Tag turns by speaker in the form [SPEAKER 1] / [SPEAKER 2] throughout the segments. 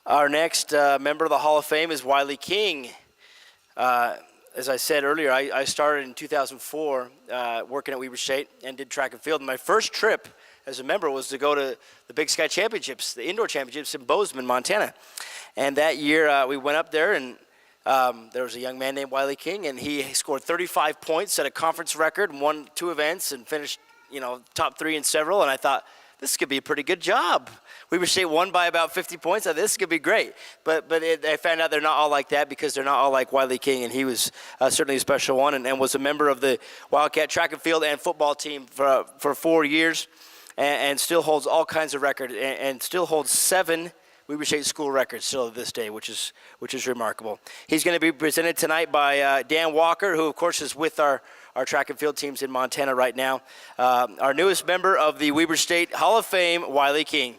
[SPEAKER 1] Our next member of the Hall of Fame is Wiley King. As I said earlier, I started in 2004 working at Weber State and did track and field. And my first trip as a member was to go to the Big Sky Championships, the indoor championships in Bozeman, Montana. And that year we went up there, and there was a young man named Wiley King, and he scored 35 points, set a conference record, and won 2 events, and finished, top 3 in several. And I thought, this could be a pretty good job. Weber State won by about 50 points. I thought, this could be great. But I found out they're not all like that, because they're not all like Wiley King, and he was certainly a special one, and was a member of the Wildcat track and field and football team for 4 years, and still holds all kinds of records, and still holds 7 Weber State school records still to this day, which is remarkable. He's going to be presented tonight by Dan Walker, who of course is with our track and field teams in Montana right now. Our newest member of the Weber State Hall of Fame, Wiley King.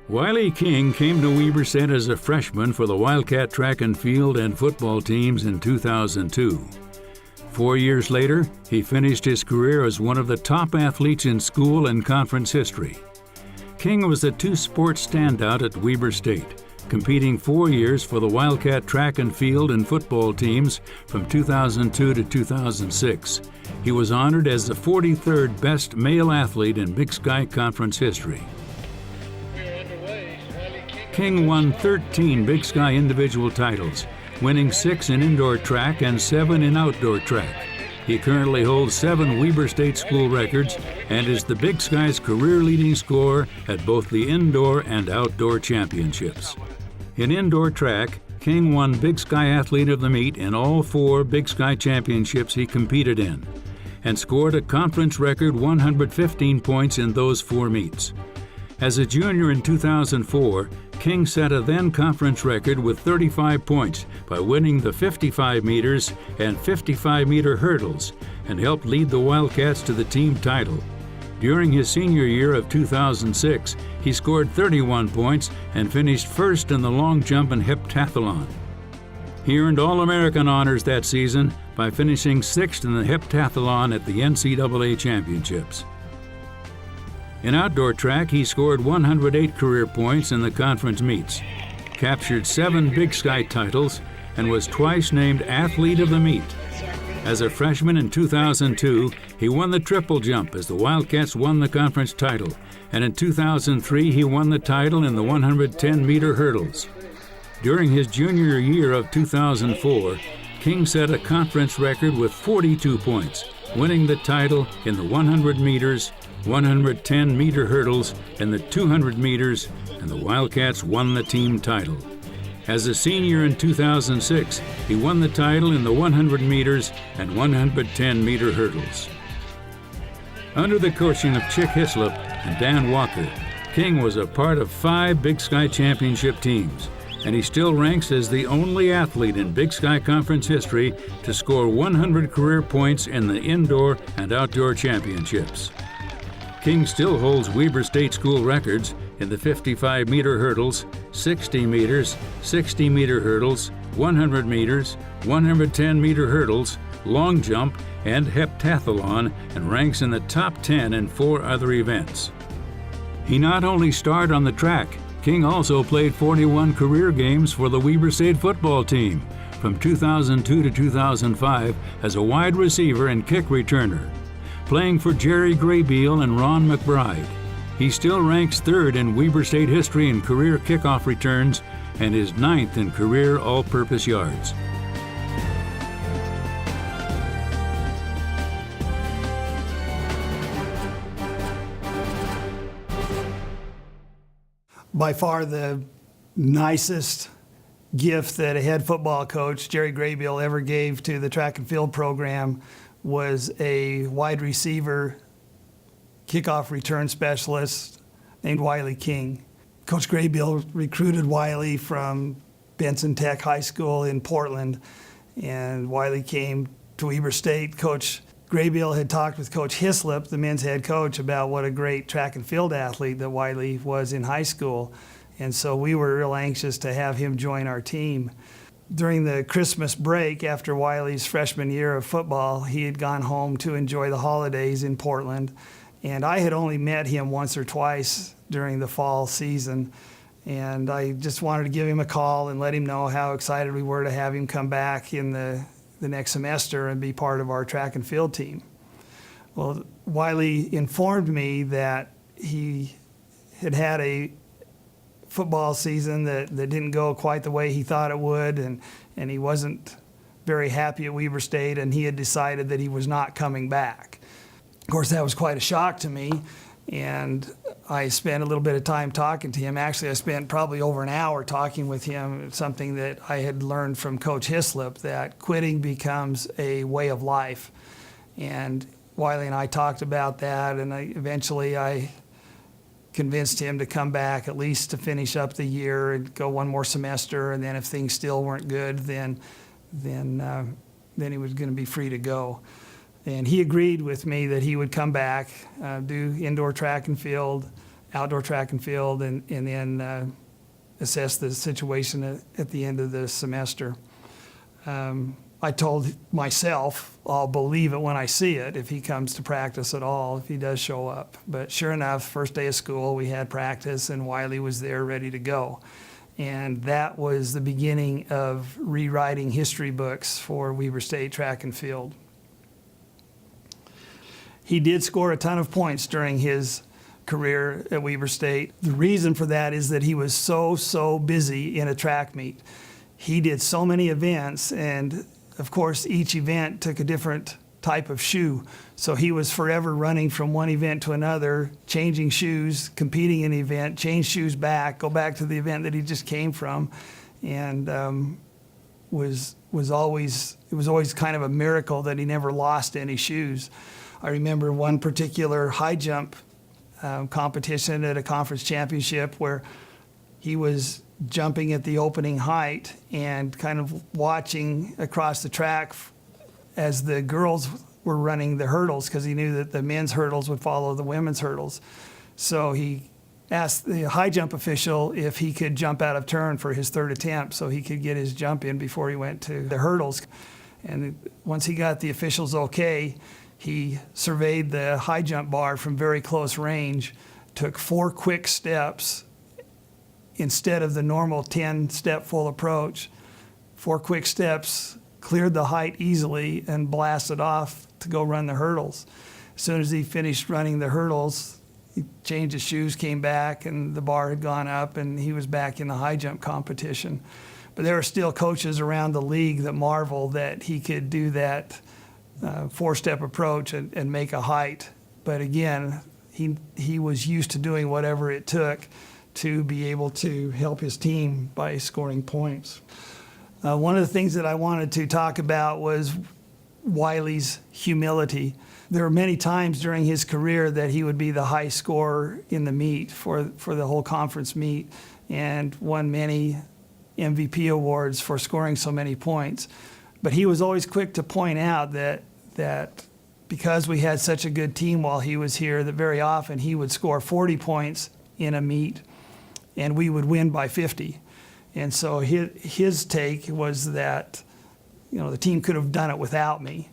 [SPEAKER 2] Wiley King came to Weber State as a freshman for the Wildcat track and field and football teams in 2002. 4 years later, he finished his career as one of the top athletes in school and conference history. King was a 2-sport standout at Weber State, competing 4 years for the Wildcat track and field and football teams from 2002 to 2006. He was honored as the 43rd best male athlete in Big Sky Conference history. King won 13 Big Sky individual titles, winning 6 in indoor track and 7 in outdoor track. He currently holds 7 Weber State school records and is the Big Sky's career-leading scorer at both the indoor and outdoor championships. In indoor track, King won Big Sky Athlete of the Meet in all 4 Big Sky championships he competed in, and scored a conference record 115 points in those 4 meets. As a junior in 2004, King set a then-conference record with 35 points by winning the 55 meters and 55-meter hurdles, and helped lead the Wildcats to the team title. During his senior year of 2006, he scored 31 points and finished first in the long jump and heptathlon. He earned All-American honors that season by finishing 6th in the heptathlon at the NCAA Championships. In outdoor track, he scored 108 career points in the conference meets, captured 7 Big Sky titles, and was twice named Athlete of the Meet. As a freshman in 2002, he won the triple jump as the Wildcats won the conference title, and in 2003 he won the title in the 110-meter hurdles. During his junior year of 2004, King set a conference record with 42 points, winning the title in the 100 meters, 110-meter hurdles, and the 200 meters, and the Wildcats won the team title. As a senior in 2006, he won the title in the 100 meters and 110-meter hurdles. Under the coaching of Chick Hislop and Dan Walker, King was a part of 5 Big Sky Championship teams, and he still ranks as the only athlete in Big Sky Conference history to score 100 career points in the indoor and outdoor championships. King still holds Weber State school records in the 55-meter hurdles, 60 meters, 60-meter hurdles, 100 meters, 110-meter hurdles, long jump, and heptathlon, and ranks in the top 10 in 4 other events. He not only starred on the track, King also played 41 career games for the Weber State football team from 2002 to 2005 as a wide receiver and kick returner, playing for Jerry Graybeal and Ron McBride. He still ranks 3rd in Weber State history in career kickoff returns and is 9th in career all-purpose yards.
[SPEAKER 3] By far the nicest gift that a head football coach, Jerry Graybeal, ever gave to the track and field program was a wide receiver kickoff return specialist named Wiley King. Coach Graybeal recruited Wiley from Benson Tech High School in Portland, and Wiley came to Weber State. Coach Graybeal had talked with Coach Hislop, the men's head coach, about what a great track and field athlete that Wiley was in high school, and so we were real anxious to have him join our team. During the Christmas break after Wiley's freshman year of football, he had gone home to enjoy the holidays in Portland, And I had only met him once or twice during the fall season. And I just wanted to give him a call and let him know how excited we were to have him come back in the next semester and be part of our track and field team. Well, Wiley informed me that he had a football season that didn't go quite the way he thought it would, and he wasn't very happy at Weber State, and he had decided that he was not coming back. Of course, that was quite a shock to me, and I spent a little bit of time talking to him. Actually, I spent probably over an hour talking with him, something that I had learned from Coach Hislop, that quitting becomes a way of life. And Wiley and I talked about that, and eventually I convinced him to come back at least to finish up the year and go one more semester, and then if things still weren't good, then he was going to be free to go. And he agreed with me that he would come back, do indoor track and field, outdoor track and field, and then assess the situation at the end of the semester. I told myself, I'll believe it when I see it, if he comes to practice at all, if he does show up. But sure enough, first day of school, we had practice, and Wiley was there ready to go. And that was the beginning of rewriting history books for Weber State track and field. He did score a ton of points during his career at Weber State. The reason for that is that he was so busy in a track meet. He did so many events, and of course, each event took a different type of shoe. So he was forever running from one event to another, changing shoes, competing in the event, change shoes back, go back to the event that he just came from, and it was always kind of a miracle that he never lost any shoes. I remember one particular high jump competition at a conference championship where he was jumping at the opening height and kind of watching across the track as the girls were running the hurdles, because he knew that the men's hurdles would follow the women's hurdles. So he asked the high jump official if he could jump out of turn for his third attempt so he could get his jump in before he went to the hurdles. And once he got the officials okay, he surveyed the high jump bar from very close range, took 4 quick steps instead of the normal 10-step full approach. 4 quick steps, cleared the height easily, and blasted off to go run the hurdles. As soon as he finished running the hurdles, he changed his shoes, came back, and the bar had gone up, and he was back in the high jump competition. But there are still coaches around the league that marvel that he could do that 4-step approach and make a height. But again, he was used to doing whatever it took to be able to help his team by scoring points. One of the things that I wanted to talk about was Wiley's humility. There were many times during his career that he would be the high scorer in the meet for the whole conference meet, and won many MVP awards for scoring so many points. But he was always quick to point out that because we had such a good team while he was here, that very often he would score 40 points in a meet and we would win by 50. And so his take was that, the team could have done it without me.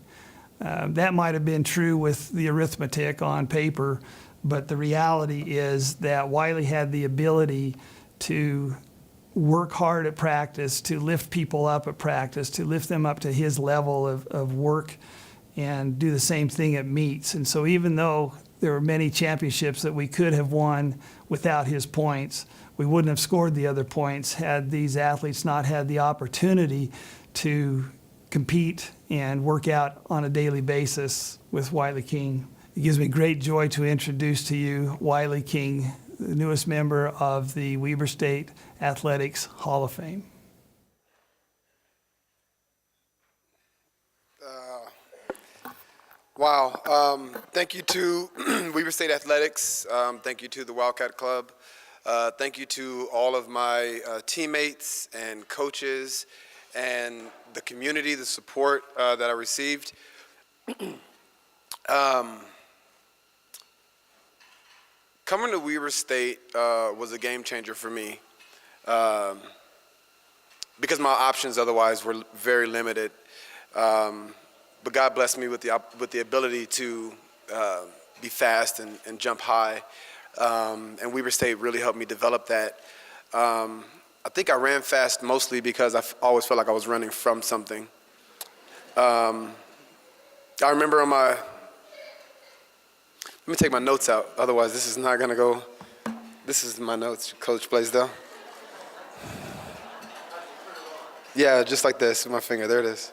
[SPEAKER 3] That might have been true with the arithmetic on paper, but the reality is that Wiley had the ability to work hard at practice, to lift people up at practice, to lift them up to his level of work, and do the same thing at meets. And so even though there were many championships that we could have won without his points, we wouldn't have scored the other points had these athletes not had the opportunity to compete and work out on a daily basis with Wiley King. It gives me great joy to introduce to you Wiley King, the newest member of the Weber State Athletics Hall of Fame.
[SPEAKER 4] Wow. Thank you to Weber State Athletics. Thank you to the Wildcat Club. Thank you to all of my teammates and coaches and the community, the support that I received. Coming to Weber State was a game changer for me because my options otherwise were very limited. But God blessed me with the ability to be fast and jump high. And Weber State really helped me develop that. I think I ran fast mostly because I always felt like I was running from something. I remember on my, let me take my notes out, otherwise this is not gonna go, this is my notes, Coach Blaisdell. Yeah, just like this with my finger, there it is.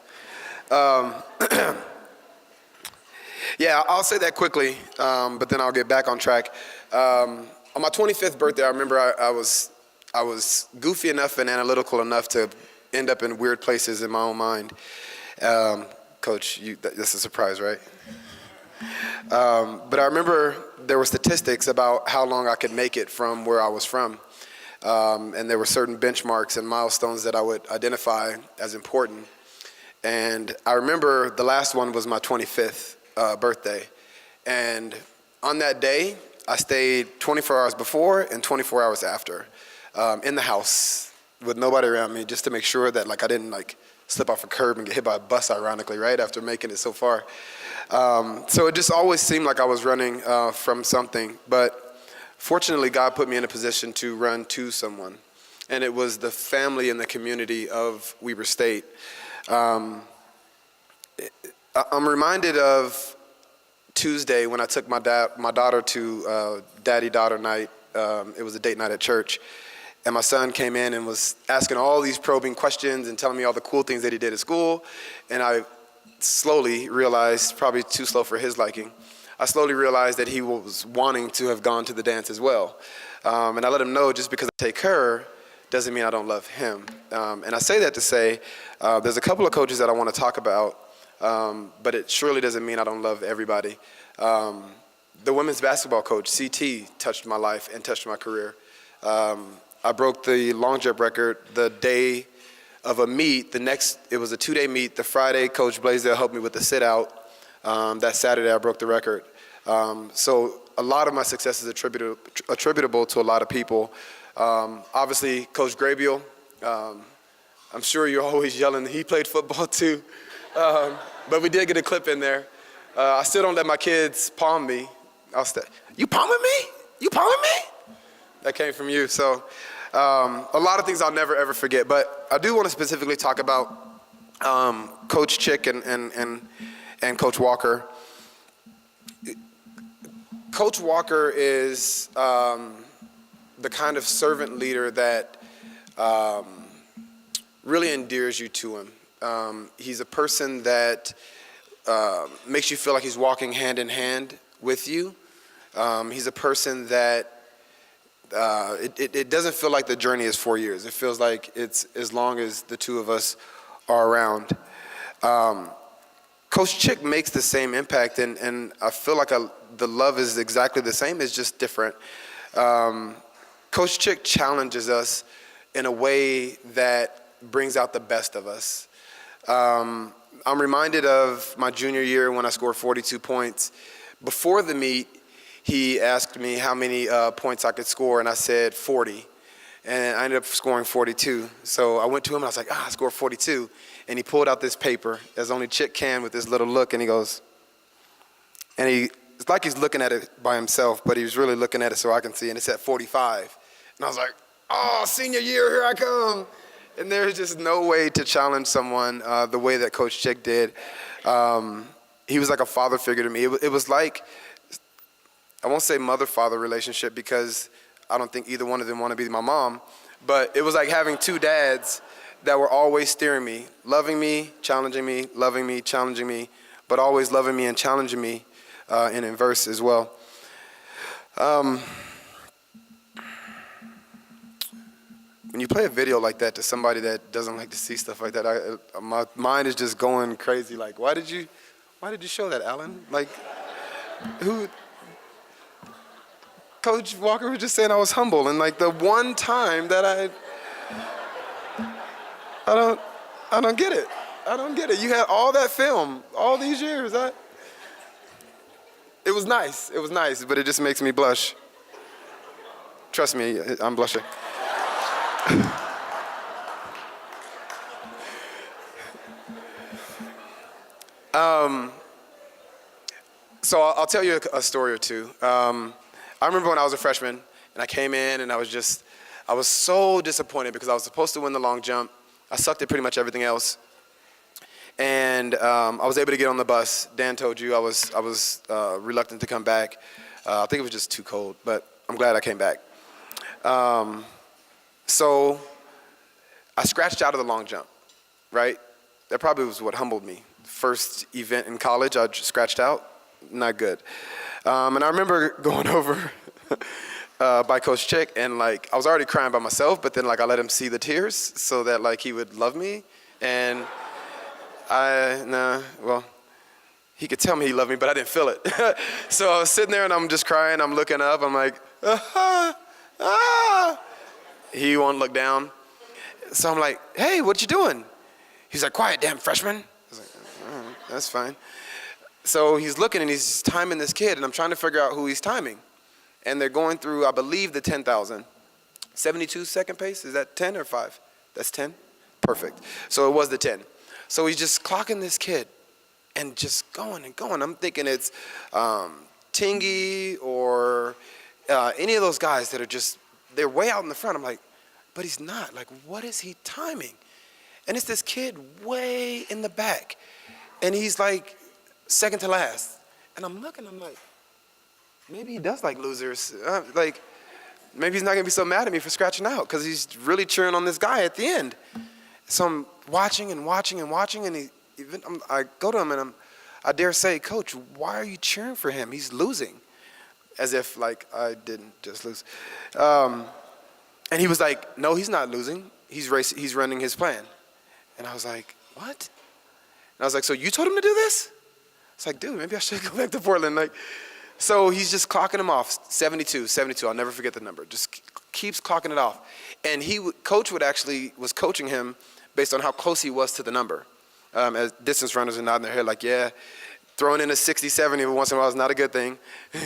[SPEAKER 4] Yeah, I'll say that quickly, but then I'll get back on track. On my 25th birthday, I remember I was goofy enough and analytical enough to end up in weird places in my own mind. Coach, that's a surprise, right? But I remember there were statistics about how long I could make it from where I was from. And there were certain benchmarks and milestones that I would identify as important. And I remember the last one was my 25th birthday. And on that day, I stayed 24 hours before and 24 hours after in the house with nobody around me, just to make sure that I didn't slip off a curb and get hit by a bus, ironically, right, after making it so far. So it just always seemed like I was running from something. But fortunately, God put me in a position to run to someone. And it was the family and the community of Weber State. I'm reminded of Tuesday when I took my daughter to daddy-daughter night. It was a date night at church. And my son came in and was asking all these probing questions and telling me all the cool things that he did at school. And I slowly realized, probably too slow for his liking, I slowly realized that he was wanting to have gone to the dance as well. And I let him know, just because I take her doesn't mean I don't love him. And I say that to say, there's a couple of coaches that I want to talk about, but it surely doesn't mean I don't love everybody. The women's basketball coach, CT, touched my life and touched my career. I broke the long jump record the day of a meet. It was a 2-day meet. The Friday, Coach Blaisdell helped me with the sit-out. That Saturday, I broke the record. So a lot of my success is attributable to a lot of people. Obviously, Coach Graybill, I'm sure you're always yelling. He played football too. But we did get a clip in there. I still don't let my kids palm me. You palming me? You palming me? That came from you. So a lot of things I'll never, ever forget. But I do want to specifically talk about Coach Chick and Coach Walker. Coach Walker is the kind of servant leader that really endears you to him. He's a person that makes you feel like he's walking hand in hand with you. He's a person that it doesn't feel like the journey is 4 years. It feels like it's as long as the two of us are around. Coach Chick makes the same impact, and I feel like the love is exactly the same. It's just different. Coach Chick challenges us in a way that brings out the best of us. I'm reminded of my junior year when I scored 42 points. Before the meet, he asked me how many points I could score, and I said 40. And I ended up scoring 42. So I went to him, and I was like, I scored 42. And he pulled out this paper, as only Chick can, with this little look, and he goes, it's like he's looking at it by himself, but he was really looking at it so I can see, and it said 45. And I was like, senior year, here I come. And there's just no way to challenge someone the way that Coach Chick did. He was like a father figure to me. It was like, I won't say mother-father relationship because I don't think either one of them want to be my mom, but it was like having two dads that were always steering me, loving me, challenging me, loving me, challenging me, but always loving me and challenging me in inverse as well. When you play a video like that to somebody that doesn't like to see stuff like that, my mind is just going crazy. Like, why did you show that, Alan? Like, who? Coach Walker was just saying I was humble, and like the one time that I don't get it. I don't get it. You had all that film, all these years. It was nice. It was nice, but it just makes me blush. Trust me, I'm blushing. So I'll tell you a story or two. I remember when I was a freshman and I came in and I was so disappointed because I was supposed to win the long jump. I sucked at pretty much everything else. And I was able to get on the bus. Dan told you I was reluctant to come back. I think it was just too cold, but I'm glad I came back. So I scratched out of the long jump, right? That probably was what humbled me. First event in college, I scratched out. Not good. And I remember going over by Coach Chick, and like I was already crying by myself, but then like I let him see the tears so that like he would love me. And he could tell me he loved me, but I didn't feel it. So I was sitting there and I'm just crying. I'm looking up. I'm like, He won't look down. So I'm like, hey, what you doing? He's like, quiet, damn freshman. I was like, all right, that's fine. So he's looking and he's timing this kid, and I'm trying to figure out who he's timing. And they're going through, I believe, the 10,000. 72 second pace, is that 10 or 5? That's 10? Perfect. So it was the 10. So he's just clocking this kid and just going and going. I'm thinking it's Tingy or any of those guys that are just, they're way out in the front. I'm like, but he's not. Like, what is he timing? And it's this kid way in the back. And he's like second to last. And I'm looking, I'm like, maybe he does like losers. Like, maybe he's not going to be so mad at me for scratching out because he's really cheering on this guy at the end. So I'm watching and watching and watching, and I go to him and I dare say, Coach, why are you cheering for him? He's losing. As if, like, I didn't just lose. And he was like, no, he's not losing. He's running his plan. And I was like, what? And I was like, so you told him to do this? It's like, dude, maybe I should go back to Portland. Like, so he's just clocking him off, 72. I'll never forget the number. Just keeps clocking it off. And Coach was coaching him based on how close he was to the number. As distance runners are nodding their head like, yeah, throwing in a 60, 70 every once in a while is not a good thing.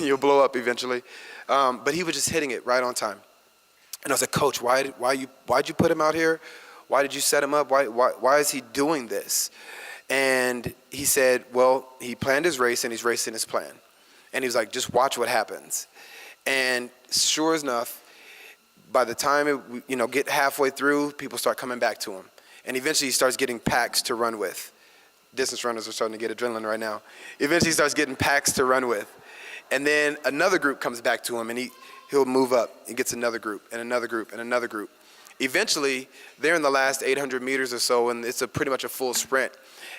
[SPEAKER 4] You'll blow up eventually. But he was just hitting it right on time. And I was like, Coach, why'd you put him out here? Why did you set him up? Why is he doing this? And he said, well, he planned his race and he's racing his plan. And he was like, just watch what happens. And sure enough, by the time get halfway through, people start coming back to him. And eventually he starts getting packs to run with. Distance runners are starting to get adrenaline right now. Eventually he starts getting packs to run with. And then another group comes back to him, and he'll move up and gets another group and another group and another group. Eventually, they're in the last 800 meters or so, and it's pretty much a full sprint.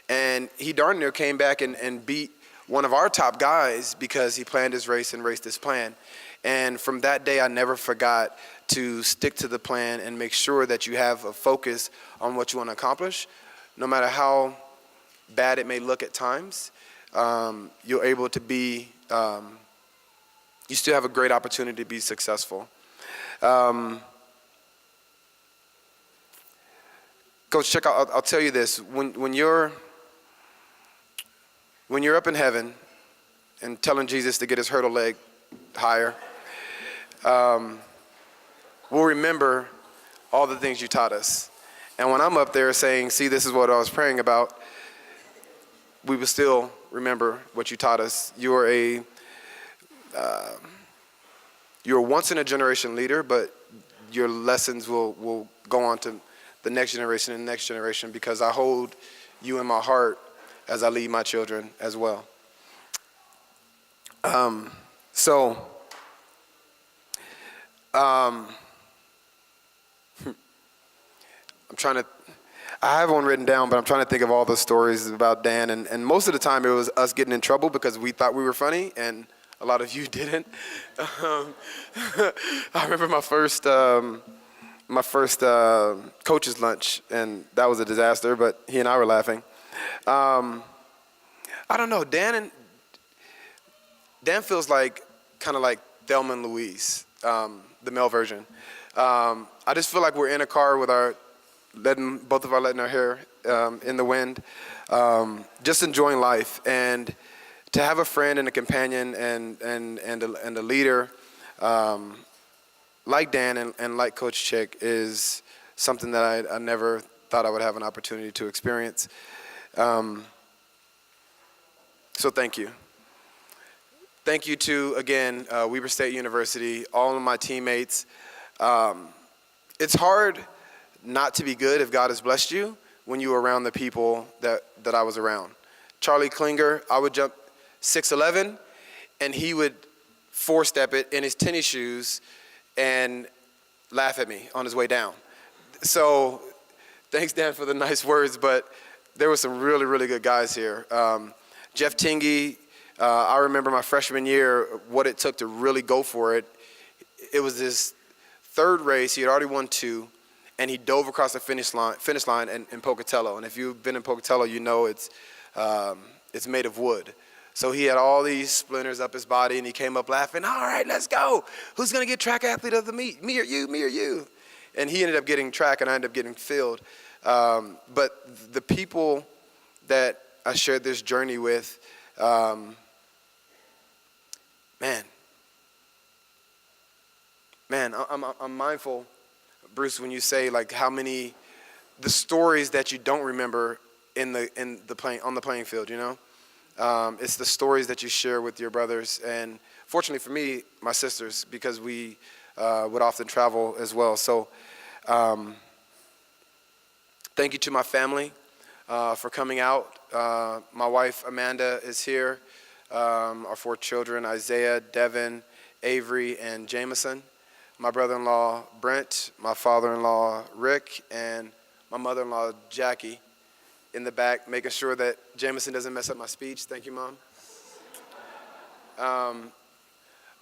[SPEAKER 4] And he darn near came back and beat one of our top guys because he planned his race and raced his plan. And from that day, I never forgot to stick to the plan and make sure that you have a focus on what you want to accomplish. No matter how bad it may look at times, you're able to be, you still have a great opportunity to be successful. Coach Chick, I'll tell you this. When you're up in heaven and telling Jesus to get his hurdle leg higher, we'll remember all the things you taught us. And when I'm up there saying, see, this is what I was praying about, we will still remember what you taught us. You're a once-in-a-generation leader, but your lessons will go on to the next generation and the next generation, because I hold you in my heart as I lead my children as well. I have one written down, but I'm trying to think of all the stories about Dan, and most of the time it was us getting in trouble because we thought we were funny, and a lot of you didn't. I remember my first coach's lunch, and that was a disaster, but he and I were laughing. I don't know, Dan feels like kind of like Thelma and Louise, the male version. I just feel like we're in a car with both of our letting our hair in the wind, just enjoying life. And to have a friend and a companion and a leader like Dan and like Coach Chick is something that I never thought I would have an opportunity to experience. So thank you. thank you to, again, Weber State University, all of my teammates. It's hard not to be good if God has blessed you when you were around the people that I was around. Charlie Klinger, I would jump 6'11", and he would four-step it in his tennis shoes and laugh at me on his way down. So thanks, Dan, for the nice words, but there were some really, really good guys here. Jeff Tingy, I remember my freshman year, what it took to really go for it. It was his third race. He had already won 2, and he dove across the finish line in Pocatello. And if you've been in Pocatello, you know it's made of wood. So he had all these splinters up his body, and he came up laughing, all right, let's go. Who's going to get track athlete of the meet? Me or you, me or you? And he ended up getting track, and I ended up getting field. But the people that I shared this journey with, man, I'm mindful, Bruce, when you say like how many, the stories that you don't remember on the playing field, you know? It's the stories that you share with your brothers, and fortunately for me, my sisters, because we would often travel as well. So thank you to my family for coming out. My wife, Amanda, is here. Our 4 children, Isaiah, Devin, Avery, and Jameson. My brother-in-law, Brent, my father-in-law, Rick, and my mother-in-law, Jackie, in the back, making sure that Jameson doesn't mess up my speech. Thank you, Mom.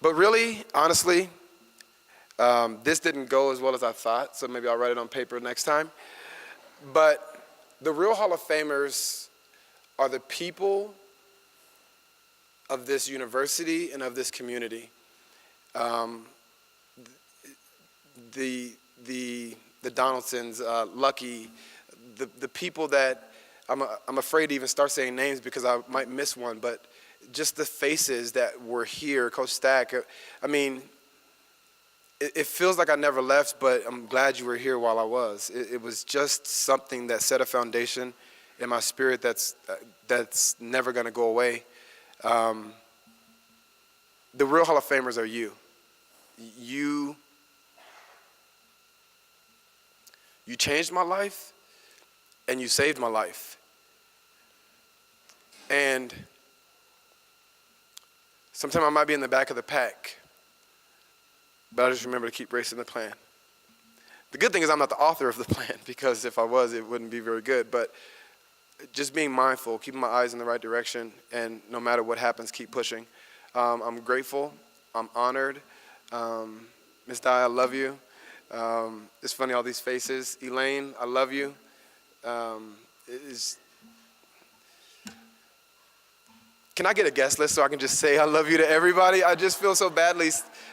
[SPEAKER 4] But really, honestly, this didn't go as well as I thought, so maybe I'll write it on paper next time. But the real Hall of Famers are the people of this university and of this community. The Donaldsons, Lucky, the people that I'm afraid to even start saying names because I might miss one, but just the faces that were here, Coach Stack. I mean, it feels like I never left, but I'm glad you were here while I was. It was just something that set a foundation in my spirit that's never going to go away. The real Hall of Famers are you. You changed my life, and you saved my life. And sometimes I might be in the back of the pack, but I just remember to keep racing the plan. The good thing is I'm not the author of the plan, because if I was, it wouldn't be very good. But just being mindful, keeping my eyes in the right direction, and no matter what happens, keep pushing. I'm grateful. I'm honored. Ms. Dye, I love you. It's funny, all these faces. Elaine, I love you. Can I get a guest list so I can just say I love you to everybody? I just feel so badly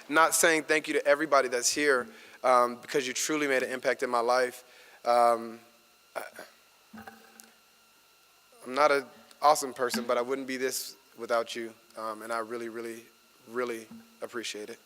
[SPEAKER 4] not saying thank you to everybody that's here, because you truly made an impact in my life. I'm not an awesome person, but I wouldn't be this without you, and I really, really, really appreciate it.